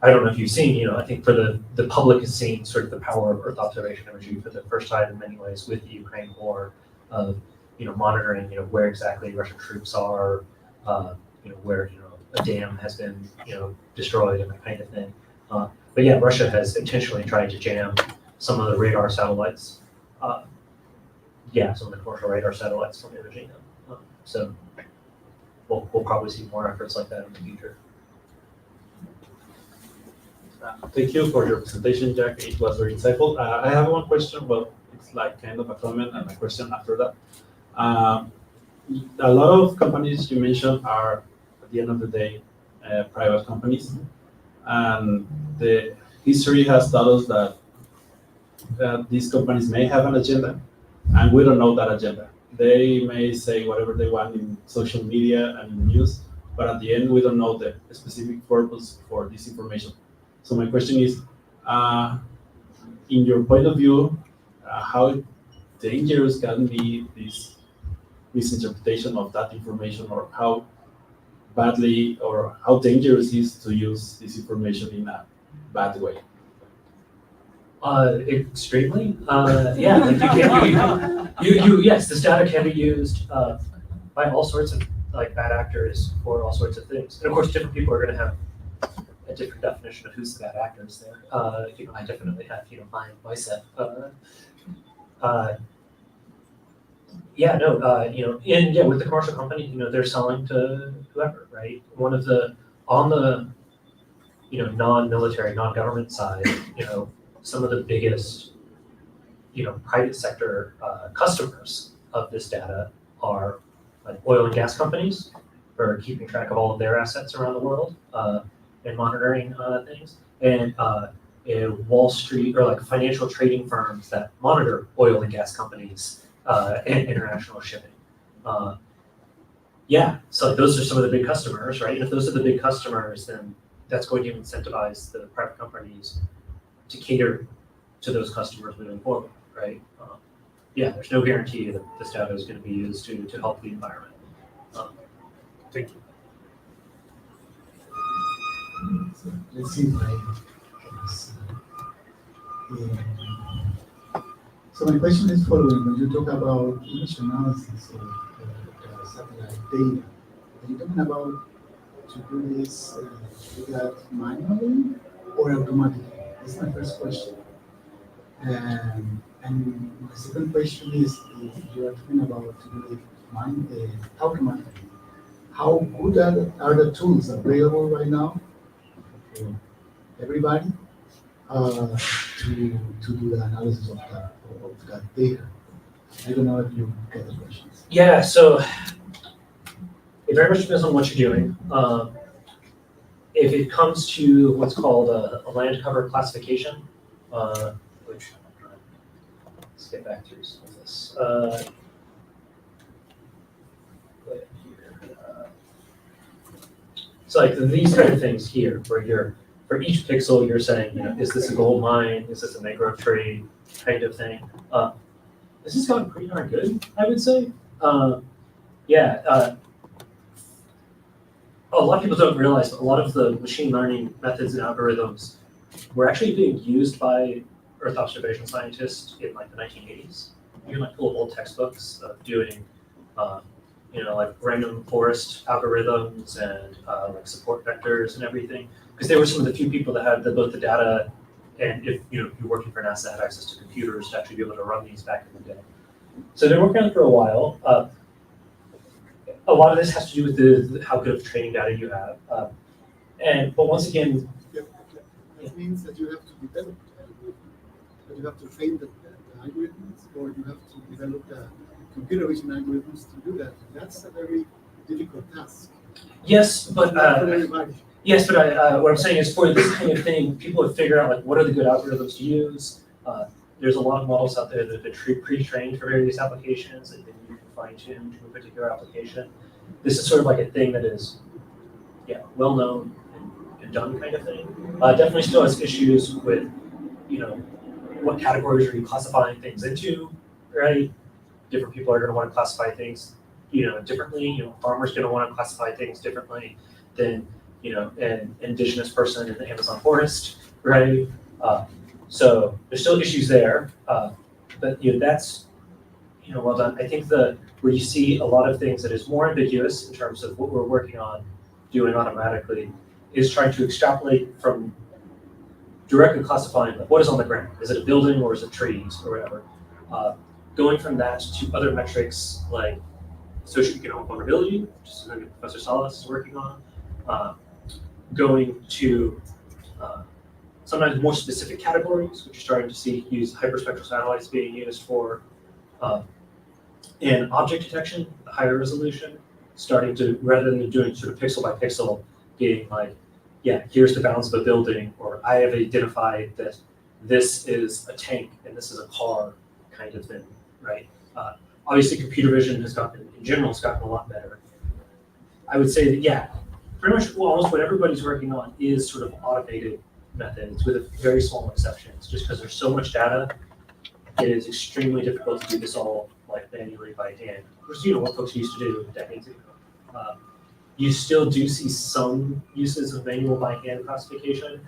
don't know if you've seen, I think for the public has seen sort of the power of Earth observation imagery for the first time in many ways with the Ukraine war of, monitoring, where exactly Russian troops are, where, a dam has been, destroyed and that kind of thing. But Russia has intentionally tried to jam some of the radar satellites. Some of the commercial radar satellites from imaging them. So we'll probably see more efforts like that in the future. Thank you for your presentation, Jack. It was very insightful. I have one question, but it's like kind of a comment and a question after that. A lot of companies you mentioned are, at the end of the day, private companies. And the history has taught us that these companies may have an agenda, and we don't know that agenda. They may say whatever they want in social media and in the news, but at the end, we don't know the specific purpose for this information. So my question is, in your point of view, how dangerous can be this misinterpretation of that information, or how badly or how dangerous is to use this information in a bad way? Extremely. Yes, this data can be used by all sorts of bad actors for all sorts of things. And of course, different people are going to have a different definition of who's the bad actors there. I definitely have, my set. Yeah, no, and yeah, with the commercial company, they're selling to whoever, right? One of the, on the, non-military, non-government side, some of the biggest, private sector customers of this data are like oil and gas companies for keeping track of all of their assets around the world and monitoring things, and Wall Street or like financial trading firms that monitor oil and gas companies and international shipping. Yeah, so those are some of the big customers, right? And if those are the big customers, then that's going to incentivize the private companies to cater to those customers moving forward, right? Yeah, there's no guarantee that this data is going to be used to help the environment. Thank you. So let's see if I can. So my question is following: when you talk about image analysis of satellite data, are you talking about to do this do that manually or automatically? That's my first question. And my second question is, if you are talking about to do it automatically, how good are the tools available right now for everybody to do the analysis of that data? I don't know if you get the questions. Yeah, so it very much depends on what you're doing. If it comes to what's called a land cover classification, which let's get back through some of this. So like these kind of things here, where you're for each pixel, you're saying, is this a gold mine? Is this a mangrove tree? Kind of thing. This has gotten pretty darn good, I would say. A lot of people don't realize a lot of the machine learning methods and algorithms were actually being used by Earth observation scientists in like the 1980s. You can like pull up old textbooks of doing, like random forest algorithms and like support vectors and everything, because they were some of the few people that had both the data and if you're working for NASA, had access to computers to actually be able to run these back in the day. So they're working on it for a while. A lot of this has to do with how good of training data you have. But once again, It means that you have to develop that you have to train the algorithms, or you have to develop the computer vision algorithms to do that. That's a very difficult task. yes, but Not for everybody. yes, but what I'm saying is for this kind of thing, people have figured out like what are the good algorithms to use. There's a lot of models out there that have been pre-trained for various applications, and then you can fine-tune to a particular application. This is sort of like a thing that is, well known and done kind of thing. Definitely still has issues with, what categories are you classifying things into, right? Different people are going to want to classify things, differently. Farmers going to want to classify things differently than, an indigenous person in the Amazon forest, right? So there's still issues there, but that's well done. I think where you see a lot of things that is more ambiguous in terms of what we're working on doing automatically is trying to extrapolate from directly classifying what is on the ground. Is it a building or is it trees or whatever? Going from that to other metrics like socioeconomic vulnerability, which is something Professor Salas is working on. Going to sometimes more specific categories, which you're starting to see use hyperspectral satellites being used for, and object detection, the higher resolution, starting to, rather than doing sort of pixel by pixel, being like, here's the bounds of a building, or I have identified that this is a tank and this is a car kind of thing, right? Obviously, computer vision has gotten, in general, has gotten a lot better. I would say that, pretty much almost what everybody's working on is sort of automated methods with very small exceptions, just because there's so much data, it is extremely difficult to do this all like manually by hand, which is what folks used to do decades ago. You still do see some uses of manual by hand classification.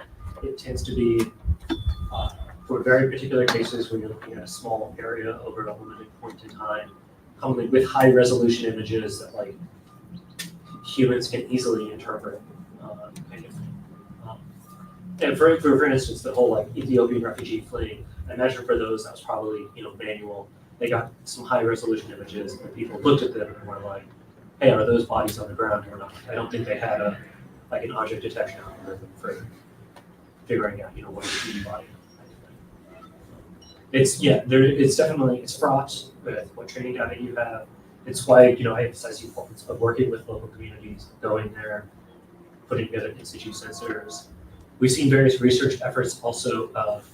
It tends to be for very particular cases where you're looking at a small area over a limited point in time, commonly with high resolution images that like humans can easily interpret, kind of thing. And for instance, the whole like Ethiopian refugee fleeing, I imagine for those that was probably manual. they got some high resolution images, and people looked at them and were like, hey, are those bodies on the ground or not? I don't think they had an object detection algorithm for figuring out, what is a 3D body. It's definitely, it's fraught with what training data you have. It's why, I emphasize the importance of working with local communities, going there, putting together in-situ sensors. We've seen various research efforts also of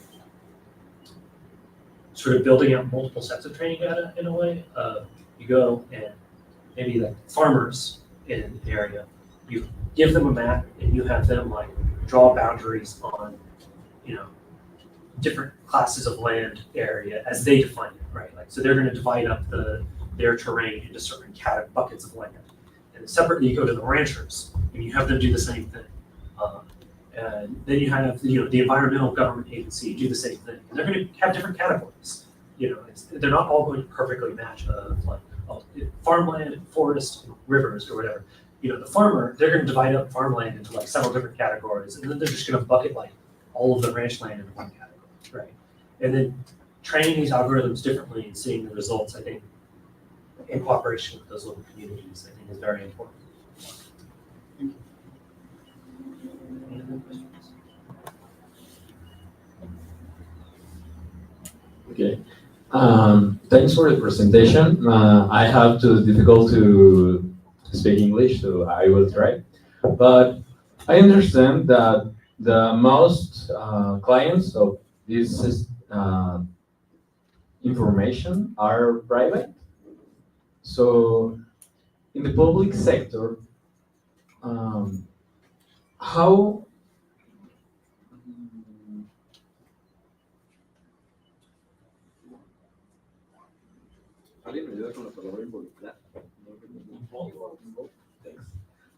sort of building out multiple sets of training data in a way. You go and maybe like farmers in an area, you give them a map and you have them like draw boundaries on, different classes of land area as they define it, right? Like, so they're going to divide up their terrain into certain buckets of land. And separately, you go to the ranchers and you have them do the same thing. And then you have, the environmental government agency do the same thing. And they're going to have different categories. They're not all going to perfectly match farmland, forest, rivers, or whatever. The farmer, they're going to divide up farmland into like several different categories, and then they're just going to bucket like all of the ranch land into one category, right? And then training these algorithms differently and seeing the results, I think, in cooperation with those local communities, I think is very important. Any other questions? Okay. Thanks for the presentation. I have to difficult to speak English, so I will try. But I understand that the most clients of this information are private. So in the public sector, how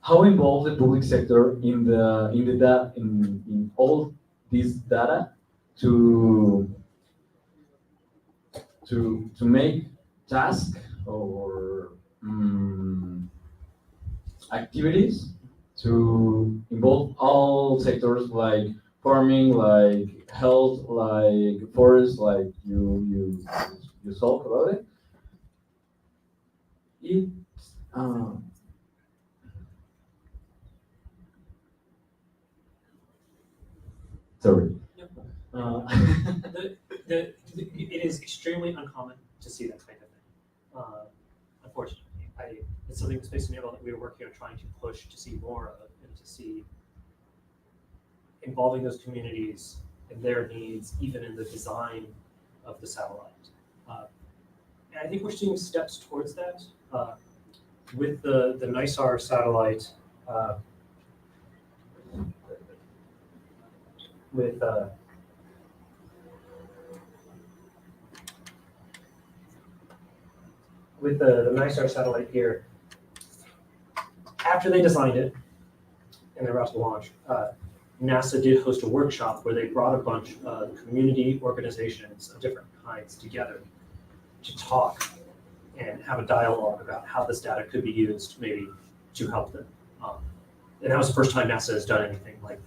how involved the public sector in all this data to make tasks or activities to involve all sectors like farming, like health, like forest, like you talk about it. It sorry. It is extremely uncommon to see that kind of thing. Unfortunately, it's something that's Space Enable that we are working on trying to push to see more of and to see involving those communities and their needs, even in the design of the satellite. And I think we're seeing steps towards that. With the NISAR satellite, with the NISAR satellite here, after they designed it and they're about to launch, NASA did host a workshop where they brought a bunch of community organizations of different kinds together to talk and have a dialogue about how this data could be used maybe to help them. And that was the first time NASA has done anything like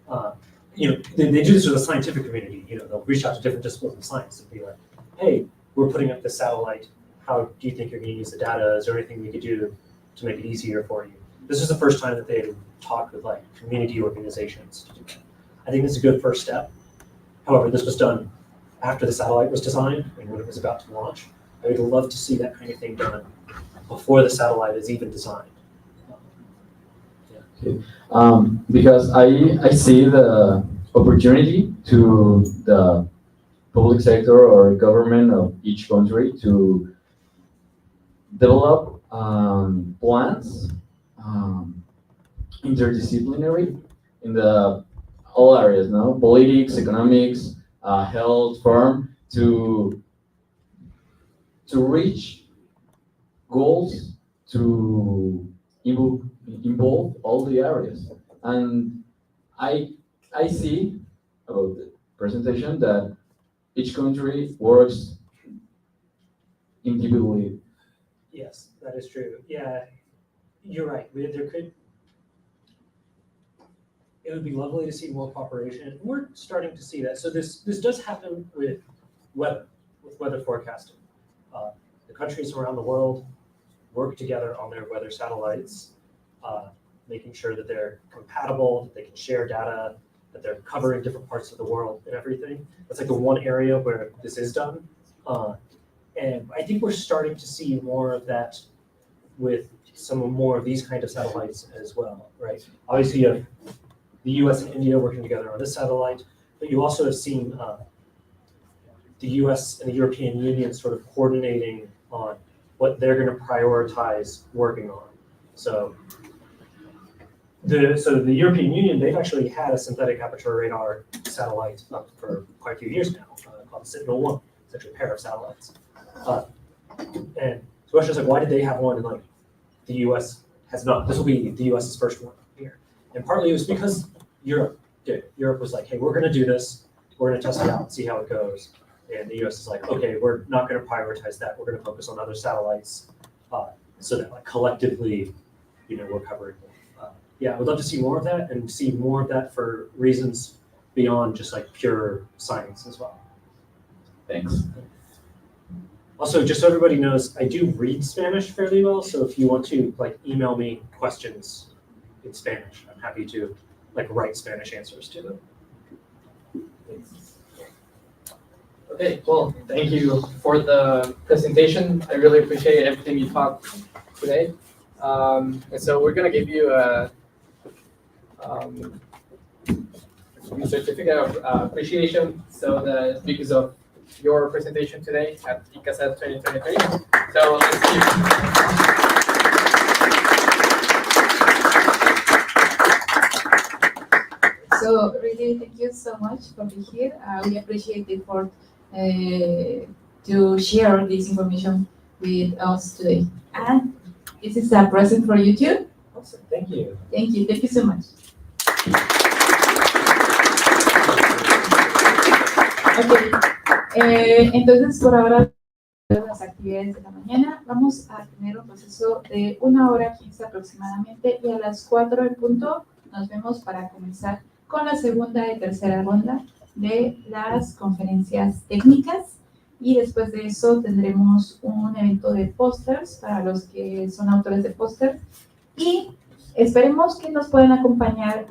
that. They do this with the scientific community. They'll reach out to different disciplines of science and be like, hey, we're putting up this satellite. How do you think you're going to use the data? Is there anything we could do to make it easier for you? This is the first time that they had talked with like community organizations to do that. I think it's a good first step. However, this was done after the satellite was designed and when it was about to launch. I would love to see that kind of thing done before the satellite is even designed. Okay. Because I see the opportunity to the public sector or government of each country to develop plans interdisciplinary in the all areas, no? Politics, economics, health, farm, to reach goals to involve all the areas. And I see about the presentation that each country works individually. Yes, that is true. Yeah, you're right. It would be lovely to see more cooperation. We're starting to see that. So this does happen with weather forecasting. The countries around the world work together on their weather satellites, making sure that they're compatible, that they can share data, that they're covering different parts of the world and everything. That's like the one area where this is done. And I think we're starting to see more of that with some more of these kind of satellites as well, right? Obviously, you have the US and India working together on this satellite, but you also have seen the US and the European Union sort of coordinating on what they're going to prioritize working on. So the European Union, they've actually had a synthetic aperture radar satellite up for quite a few years now, called Sentinel-1. It's actually a pair of satellites. And so the question is like, why did they have one and like the US has not? This will be the US's first one here. And partly it was because Europe did. Europe was like, hey, we're going to do this. We're going to test it out and see how it goes. And the US is like, okay, we're not going to prioritize that. We're going to focus on other satellites so that like collectively, we're covering more. Yeah, I would love to see more of that and see more of that for reasons beyond just like pure science as well. Thanks. Also, just so everybody knows, I do read Spanish fairly well. So if you want to like email me questions in Spanish, I'm happy to like write Spanish answers to them. Okay, well, thank you for the presentation. I really appreciate everything you taught today. And so we're gonna give you a certificate of appreciation. So that because of your presentation today at Icasat 2023. So let's keep. So really, thank you so much for being here. We appreciate the effort to share this information with us today. And this is a present for you too. Awesome. Thank you. Thank you. Thank you so much. Okay. Entonces, por ahora, las actividades de la mañana, vamos a tener un proceso de 1 hora 15 aproximadamente y a las 4 en punto nos vemos para comenzar con la segunda y tercera ronda de las conferencias técnicas y después de eso tendremos un evento de pósters para los que son autores de pósters y esperemos que nos puedan acompañar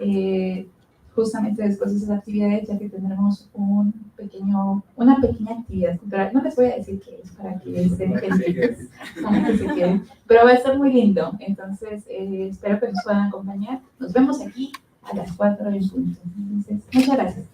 justamente después de esas actividades, ya que tendremos una pequeña actividad cultural. No les voy a decir qué es para que estén pendientes, para que se queden, pero va a estar muy lindo. Entonces, espero que nos puedan acompañar. Nos vemos aquí a las 4 en punto. Entonces, muchas gracias.